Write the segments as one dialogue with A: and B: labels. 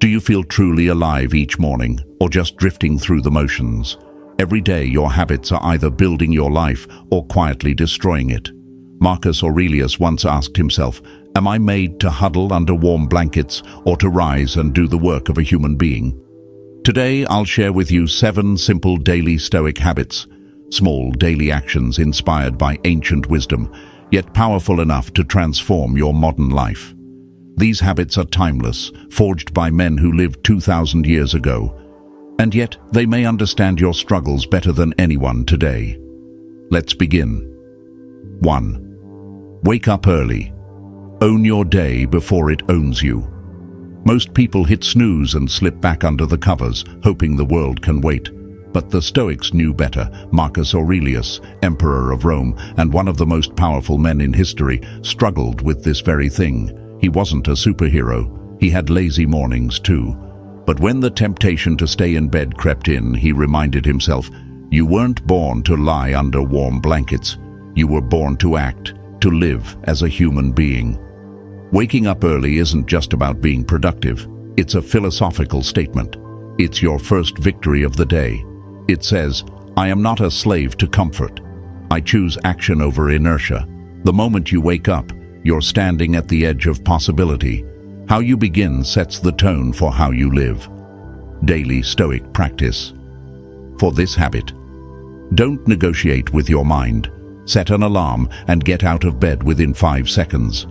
A: Do you feel truly alive each morning, or just drifting through the motions? Every day your habits are either building your life or quietly destroying it. Marcus Aurelius once asked himself, "Am I made to huddle under warm blankets or to rise and do the work of a human being?" Today I'll share with you 7 simple daily Stoic habits, small daily actions inspired by ancient wisdom, yet powerful enough to transform your modern life. These habits are timeless, forged by men who lived 2,000 years ago, and yet they may understand your struggles better than anyone today. Let's begin. 1. Wake up early. Own your day before it owns you. Most people hit snooze and slip back under the covers, hoping the world can wait. But the Stoics knew better. Marcus Aurelius, emperor of Rome and one of the most powerful men in history, struggled with this very thing. He wasn't a superhero. He had lazy mornings too. But when the temptation to stay in bed crept in, he reminded himself, "You weren't born to lie under warm blankets. You were born to act, to live as a human being." Waking up early isn't just about being productive. It's a philosophical statement. It's your first victory of the day. It says, "I am not a slave to comfort. I choose action over inertia." The moment you wake up, you're standing at the edge of possibility. How you begin sets the tone for how you live. Daily Stoic practice. For this habit, don't negotiate with your mind. Set an alarm and get out of bed within 5 seconds.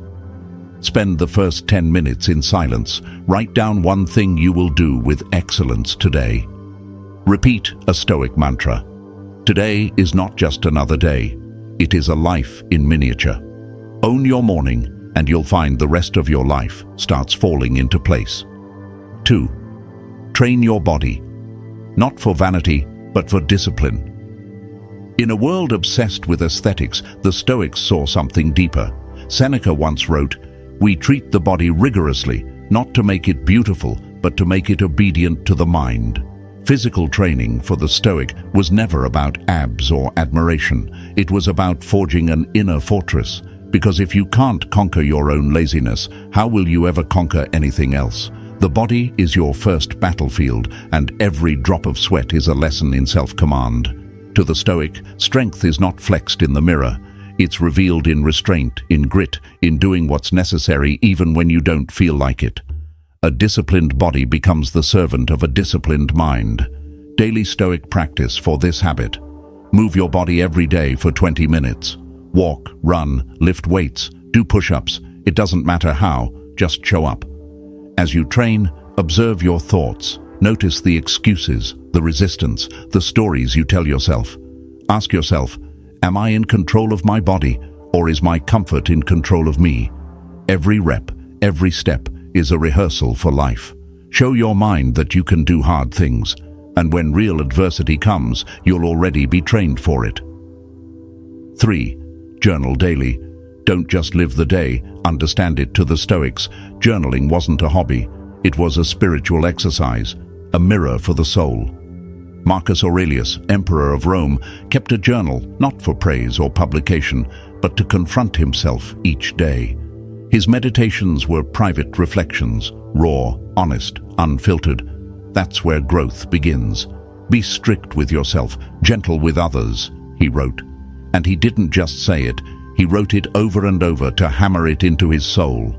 A: Spend the first 10 minutes in silence. Write down one thing you will do with excellence today. Repeat a Stoic mantra. Today is not just another day. It is a life in miniature. Own your morning, and you'll find the rest of your life starts falling into place. 2. Train your body. Not for vanity, but for discipline. In a world obsessed with aesthetics, the Stoics saw something deeper. Seneca once wrote, "We treat the body rigorously, not to make it beautiful, but to make it obedient to the mind." Physical training for the Stoic was never about abs or admiration. It was about forging an inner fortress. Because if you can't conquer your own laziness, how will you ever conquer anything else? The body is your first battlefield, and every drop of sweat is a lesson in self-command. To the Stoic, strength is not flexed in the mirror. It's revealed in restraint, in grit, in doing what's necessary even when you don't feel like it. A disciplined body becomes the servant of a disciplined mind. Daily Stoic practice for this habit. Move your body every day for 20 minutes. Walk, run, lift weights, do push-ups. It doesn't matter how, just show up. As you train, observe your thoughts. Notice the excuses, the resistance, the stories you tell yourself. Ask yourself, am I in control of my body, or is my comfort in control of me? Every rep, every step is a rehearsal for life. Show your mind that you can do hard things, and when real adversity comes, you'll already be trained for it. 3. Journal daily. Don't just live the day, understand it. To the Stoics, journaling wasn't a hobby. It was a spiritual exercise, a mirror for the soul. Marcus Aurelius, emperor of Rome, kept a journal, not for praise or publication, but to confront himself each day. His meditations were private reflections, raw, honest, unfiltered. That's where growth begins. Be strict with yourself, gentle with others, he wrote. And he didn't just say it, he wrote it over and over to hammer it into his soul.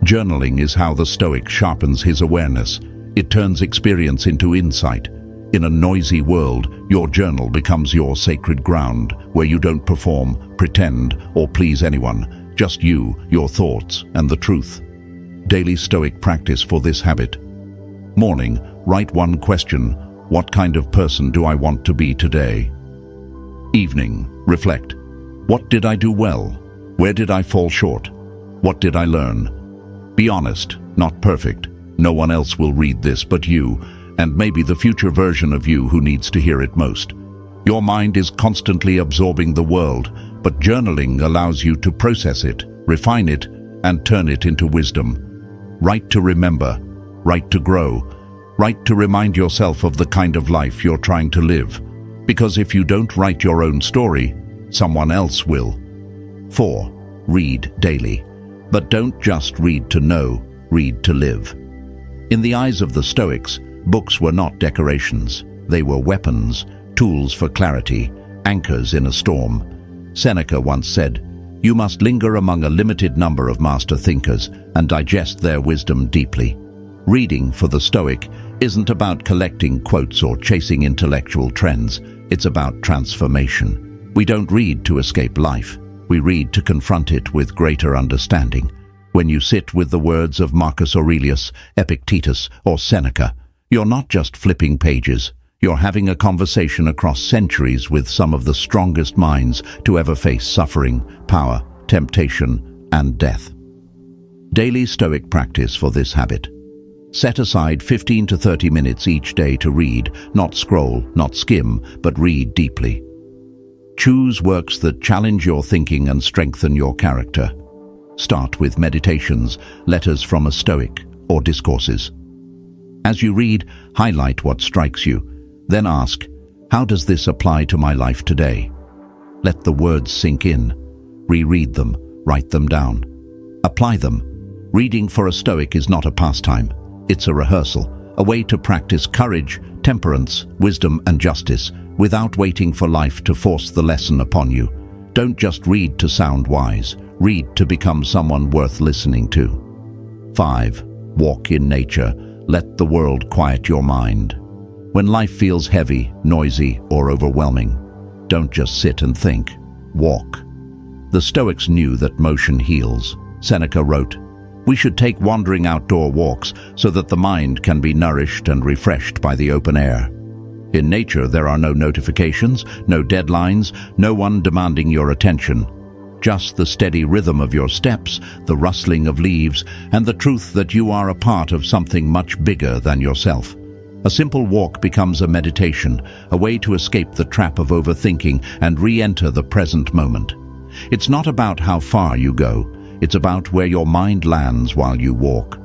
A: Journaling is how the Stoic sharpens his awareness. It turns experience into insight. In a noisy world, your journal becomes your sacred ground, where you don't perform, pretend, or please anyone. Just you, your thoughts, and the truth. Daily Stoic practice for this habit. Morning, write one question. What kind of person do I want to be today? Evening, reflect. What did I do well? Where did I fall short? What did I learn? Be honest, not perfect. No one else will read this but you, and maybe the future version of you who needs to hear it most. Your mind is constantly absorbing the world, but journaling allows you to process it, refine it, and turn it into wisdom. Write to remember, write to grow, write to remind yourself of the kind of life you're trying to live. Because if you don't write your own story, someone else will. 4. Read daily. But don't just read to know, read to live. In the eyes of the Stoics, books were not decorations. They were weapons, tools for clarity, anchors in a storm. Seneca once said, "You must linger among a limited number of master thinkers and digest their wisdom deeply." Reading for the Stoic isn't about collecting quotes or chasing intellectual trends. It's about transformation. We don't read to escape life. We read to confront it with greater understanding. When you sit with the words of Marcus Aurelius, Epictetus, or Seneca, you're not just flipping pages. You're having a conversation across centuries with some of the strongest minds to ever face suffering, power, temptation, and death. Daily Stoic practice for this habit. Set aside 15 to 30 minutes each day to read, not scroll, not skim, but read deeply. Choose works that challenge your thinking and strengthen your character. Start with meditations, letters from a Stoic, or discourses. As you read, highlight what strikes you. Then ask, how does this apply to my life today? Let the words sink in. Reread them, write them down. Apply them. Reading for a Stoic is not a pastime. It's a rehearsal, a way to practice courage, temperance, wisdom, and justice without waiting for life to force the lesson upon you. Don't just read to sound wise. Read to become someone worth listening to. 5. Walk in nature. Let the world quiet your mind. When life feels heavy, noisy, or overwhelming, don't just sit and think. Walk. The Stoics knew that motion heals. Seneca wrote, "We should take wandering outdoor walks so that the mind can be nourished and refreshed by the open air." In nature, there are no notifications, no deadlines, no one demanding your attention. Just the steady rhythm of your steps, the rustling of leaves, and the truth that you are a part of something much bigger than yourself. A simple walk becomes a meditation, a way to escape the trap of overthinking and re-enter the present moment. It's not about how far you go. It's about where your mind lands while you walk.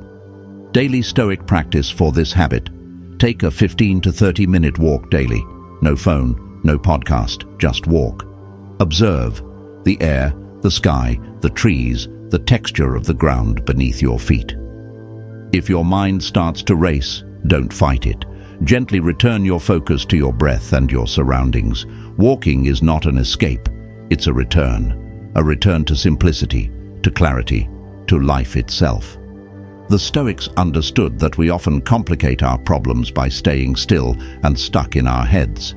A: Daily Stoic practice for this habit. Take a 15 to 30-minute walk daily. No phone, no podcast, just walk. Observe the air, the sky, the trees, the texture of the ground beneath your feet. If your mind starts to race, don't fight it. Gently return your focus to your breath and your surroundings. Walking is not an escape. It's a return to simplicity, to clarity, to life itself. The Stoics understood that we often complicate our problems by staying still and stuck in our heads.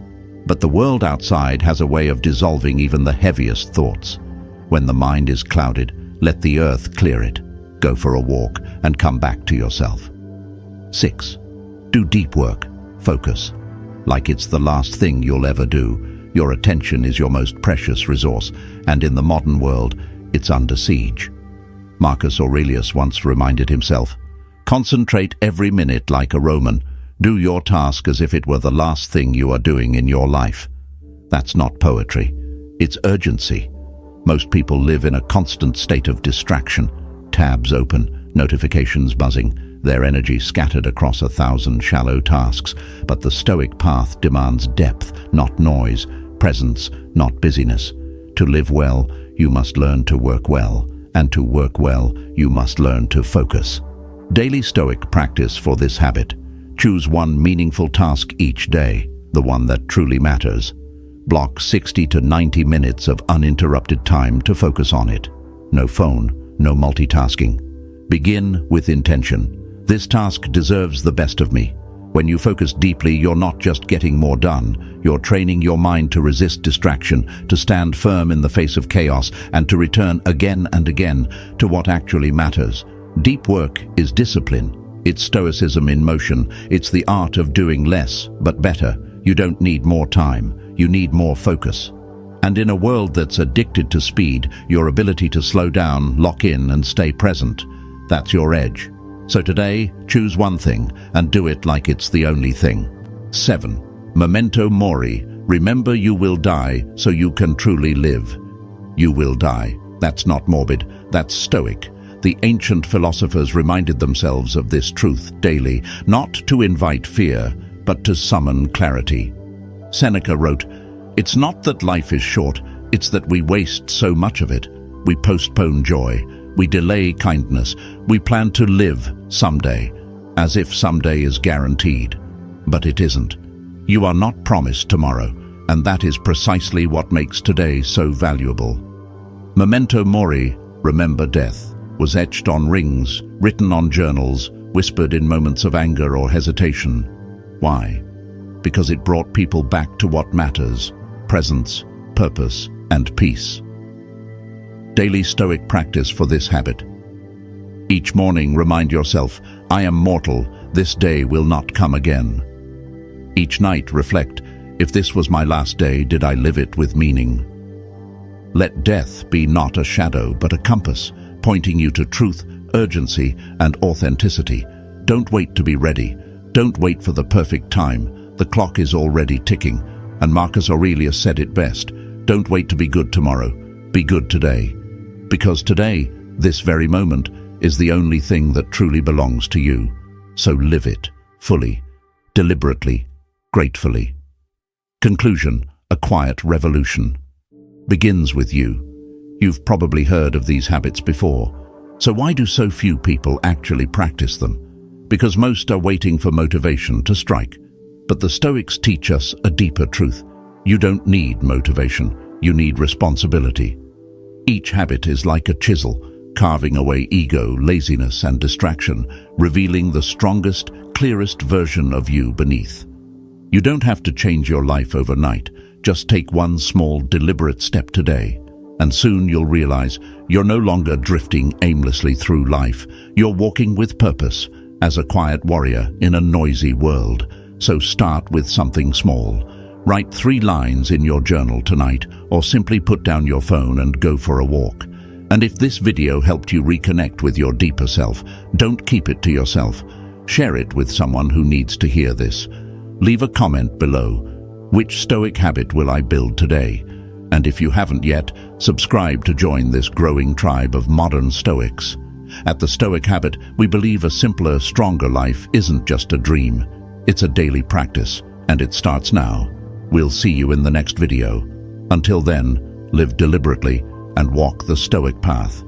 A: But the world outside has a way of dissolving even the heaviest thoughts. When the mind is clouded, let the earth clear it. Go for a walk and come back to yourself. 6. Do deep work. Focus. Like it's the last thing you'll ever do. Your attention is your most precious resource, and in the modern world, it's under siege. Marcus Aurelius once reminded himself, "Concentrate every minute like a Roman. Do your task as if it were the last thing you are doing in your life." That's not poetry. It's urgency. Most people live in a constant state of distraction. Tabs open, notifications buzzing, their energy scattered across 1,000 shallow tasks. But the Stoic path demands depth, not noise, presence, not busyness. To live well, you must learn to work well, and to work well, you must learn to focus. Daily Stoic practice for this habit. Choose one meaningful task each day, the one that truly matters. Block 60 to 90 minutes of uninterrupted time to focus on it. No phone, no multitasking. Begin with intention. This task deserves the best of me. When you focus deeply, you're not just getting more done. You're training your mind to resist distraction, to stand firm in the face of chaos, and to return again and again to what actually matters. Deep work is discipline. It's stoicism in motion. It's the art of doing less, but better. You don't need more time. You need more focus. And in a world that's addicted to speed, your ability to slow down, lock in, and stay present, that's your edge. So today, choose one thing and do it like it's the only thing. 7. Memento mori. Remember you will die so you can truly live. You will die. That's not morbid. That's Stoic. The ancient philosophers reminded themselves of this truth daily, not to invite fear, but to summon clarity. Seneca wrote, "It's not that life is short, it's that we waste so much of it. We postpone joy. We delay kindness. We plan to live someday. as if someday is guaranteed. But it isn't. You are not promised tomorrow, and that is precisely what makes today so valuable. Memento mori, remember death, was etched on rings, written on journals, whispered in moments of anger or hesitation. Why? Because it brought people back to what matters: presence, purpose, and peace. Daily Stoic practice for this habit. Each morning remind yourself, I am mortal, this day will not come again. Each night reflect, if this was my last day, did I live it with meaning? Let death be not a shadow but a compass, pointing you to truth, urgency, and authenticity. Don't wait to be ready. Don't wait for the perfect time. The clock is already ticking, and Marcus Aurelius said it best. Don't wait to be good tomorrow. Be good today. Because today, this very moment, is the only thing that truly belongs to you. So live it, fully, deliberately, gratefully. Conclusion: a quiet revolution begins with you. You've probably heard of these habits before. So why do so few people actually practice them? Because most are waiting for motivation to strike. But the Stoics teach us a deeper truth. You don't need motivation, you need responsibility. Each habit is like a chisel, carving away ego, laziness, and distraction, revealing the strongest, clearest version of you beneath. You don't have to change your life overnight. Just take one small, deliberate step today, and soon you'll realize you're no longer drifting aimlessly through life. You're walking with purpose, as a quiet warrior in a noisy world. So start with something small. Write 3 lines in your journal tonight, or simply put down your phone and go for a walk. And if this video helped you reconnect with your deeper self, don't keep it to yourself. Share it with someone who needs to hear this. Leave a comment below. Which Stoic habit will I build today? And if you haven't yet, subscribe to join this growing tribe of modern Stoics. At the Stoic Habit, we believe a simpler, stronger life isn't just a dream. It's a daily practice, and it starts now. We'll see you in the next video. Until then, live deliberately and walk the Stoic path.